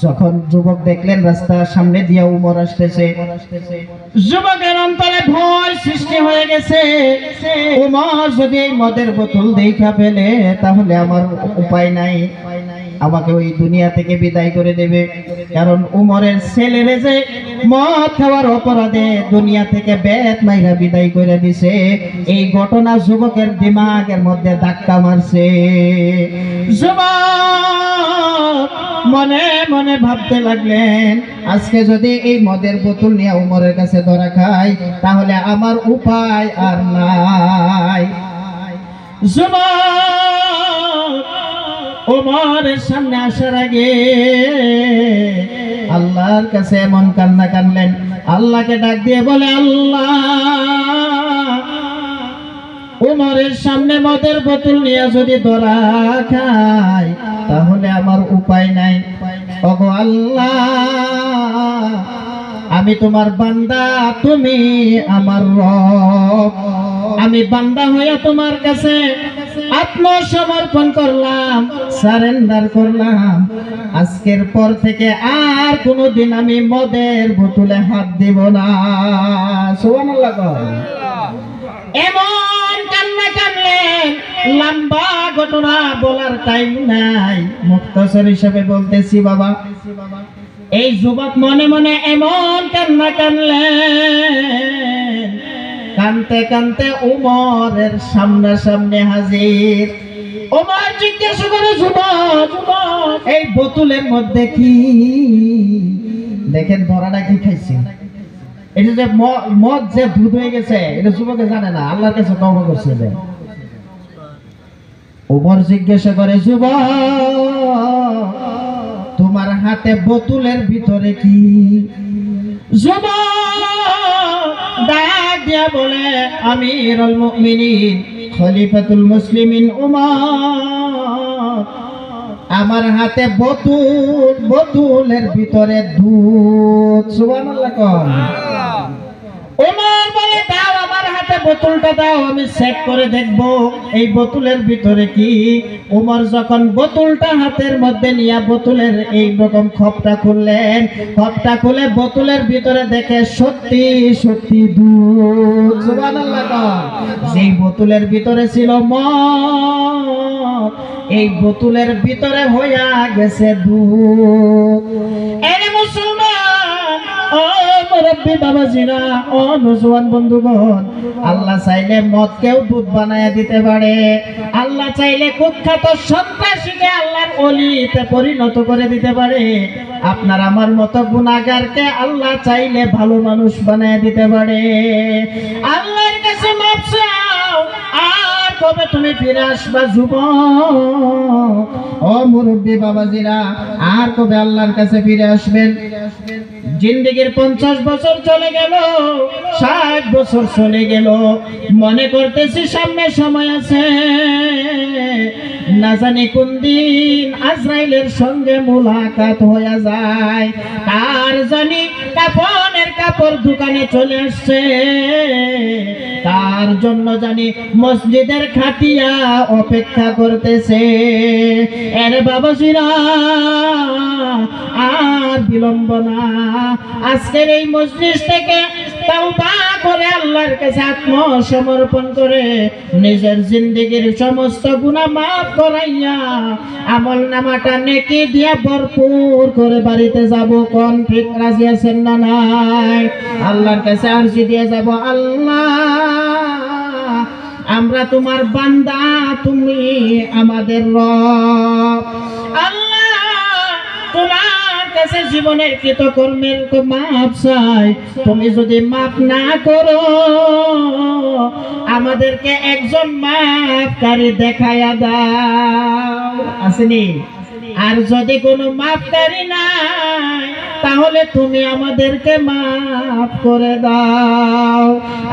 যখন যুবক দেখলেন রাস্তার সামনে দিয়ে উমর আসতেছে, যুবকের অন্তরে ভয় সৃষ্টি হয়ে গেছে। উমর যদি এই মদের বোতল দেখা ফেলে তাহলে আমার উপায় নাই, আমাকে ওই দুনিয়া থেকে বিদায় করে দেবে। কারণ উমরের ছেলেরে যে মদ খাওয়ার অপরাধে দুনিয়া থেকে বেত মাইরা বিদায় করে দিছে, এই ঘটনা যুবকের দিমাগের মধ্যে ধাক্কা মারছে। যুবক মনে মনে ভাবতে লাগলেন, আজকে যদি এই মদের বোতল নিয়ে উমরের কাছে ধরা খাই তাহলে আমার উপায় আর নাই। যুবক উমরের সামনে আসার আগে আল্লাহর কাছে এমন কান্না কানলেন, আল্লাহকে ডাক দিয়ে বলে, আল্লাহ, উমরের সামনে মদের বোতল নিয়ে যদি ধরা খাই তাহলে আমার উপায় নাই। ওগো আল্লাহ, আমি তোমার বান্দা, তুমি আমার রব। আমি বান্দা হয়ে তোমার কাছে আত্মসমর্পণ করলাম, সারেন্ডার করলাম। আজকের পর থেকে আর কোনোদিন আমি মদের বোতলে হাত দিব না। সুবহানাল্লাহ। এমন কান্না কানলেন, লম্বা ঘটনা বলার টাইম নাই, মুখতাসার হিসেবে বলতেছি বাবা। এই যুবক মনে মনে এমন কান্না কানলেন, কানতে কানতে উমরের সামনে হাজির। উমর জিজ্ঞাসা করে, যুবক, এই বোতলের মধ্যে কি? দেখেন ধরাটা কি খাইছে। এটা যে মদ যে দুধ হয়ে গেছে এটা যুবকে জানে না, আল্লাহর কাছে তওবা করছে। উমর জিজ্ঞাসা করে, যুবক, তোমার হাতে বোতলের ভিতরে কি? যুবক ডাক দিয়া বলে, আমিরুল মুমিনিন, খলিফাতুল মুসলিমিন উমর, আমার হাতে বোতলের ভিতরে দুধ। সুবহানাল্লাহ। উমর বলে, দাও আমার হাতে বোতলটা দাও, আমি চেক করে দেখব এই বোতলের ভিতরে কি। উমর যখন বোতলটা হাতের মধ্যে নিয়ে বোতলের এই রকম খপটা খুললেন, খপটা খুলে বোতলের ভিতরে দেখে সত্যি সত্যি দুধ। সুবহানাল্লাহ। যেই বোতলের ভিতরে ছিল মদ, এই বোতলের ভিতরে হইয়া গেছে দুধ। এরে মুসলমান, ও মুরব্বি বাবাজিরা, ও নওজোয়ান বন্ধুগণ, আল্লাহ চাইলে মদকেও দুধ বানায় দিতে পারে। আল্লাহ চাইলে কুখ্যাত সন্ত্রাসীকে আল্লাহর ওলিতে পরিণত করে দিতে পারে। আপনার আমার মতো গুনাহগারকে আল্লাহ চাইলে ভালো মানুষ বানায় দিতে পারে। আল্লাহর কাছে মাপ চাও, আর কবে তুমি ফিরে আসবা যুবক? ও মুরব্বি বাবাজিরা, আর কবে আল্লাহর কাছে ফিরে আসবেন? জিন্দেগির 50 বছর চলে গেল, 60 বছর চলে গেল, মনে করতেছি সামনে সময় আছে, না জানি কোন দিন আজরাইলের সঙ্গে মুলাকাত হয়ে যায়। তার জানি কাফনের কাপড় দোকানে চলে আসছে, তার জন্য জানি মসজিদের খাটিয়া অপেক্ষা করতেছে। এর বাবাজিরা, আর বিলম্ব না, আজকের এই মজলিস থেকে তাওবা করে আল্লাহর কাছে আত্মসমর্পণ করে নিজের জিন্দেগির সমস্ত গুনাহ মাফ করাইয়া আমল নামাটা নেকি দিয়া ভরপুর করে বাড়িতে যাব। কোন ঠিক রাজি আছেন না নাই? আল্লাহর কাছে আরজি দিয়ে যাব, আল্লাহ, আমরা তোমার বান্দা, তুমি আমাদের রব। আল্লাহ, তোমার কাছে জীবনের কৃতকর্মের মাপ চাই। তুমি যদি মাপ না করো, আমাদেরকে একজন মাপকারী দেখাইয়া দাও। আসেনি? আর যদি কোনো মাপকারী নাই, তাহলে তুমি আমাদেরকে মাফ করে দাও।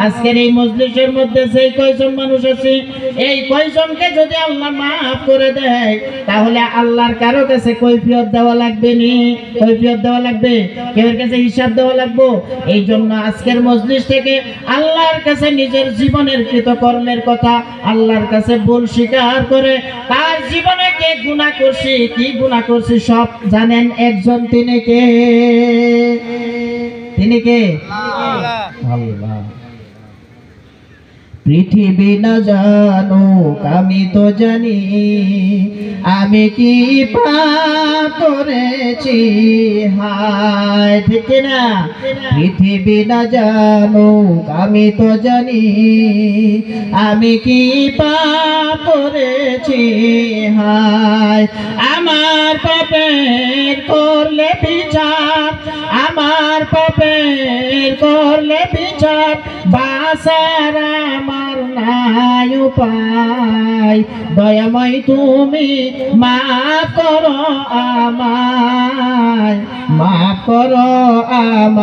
আজকের এই মজলিসের মধ্যে সেই কয়জন মানুষ আছে, এই কয়জনকে যদি আল্লাহ মাফ করে দেয় তাহলে আল্লাহর কারো কাছে কৈফিয়ত দেওয়া লাগবে নি? কৈফিয়ত দেওয়া লাগবে? কেউ কাছে হিসাব দেওয়া লাগবে? এই জন্য আজকের মজলিস থেকে আল্লাহর কাছে নিজের জীবনের কৃতকর্মের কথা আল্লাহর কাছে ভুল স্বীকার করে তার জীবনে কে গুনাহ করছি, কি গুনাহ করছি সব জানেন একজন, তিনি কে? তিনি কে? আল্লাহ। পৃথিবী না জানুক আমি তো জানি আমি কি পাপ করেছি, হায় ঠিক না? পৃথিবী না জানুক আমি তো জানি আমি কি পাপ করেছি, হায় আমার পাপের করলে বিচার, আমার পাপের করলে বিচার, বাঁচার আমার নাই উপায়, দয়াময় তুমি মাফ করো আমায়, মাফ করো আমায়।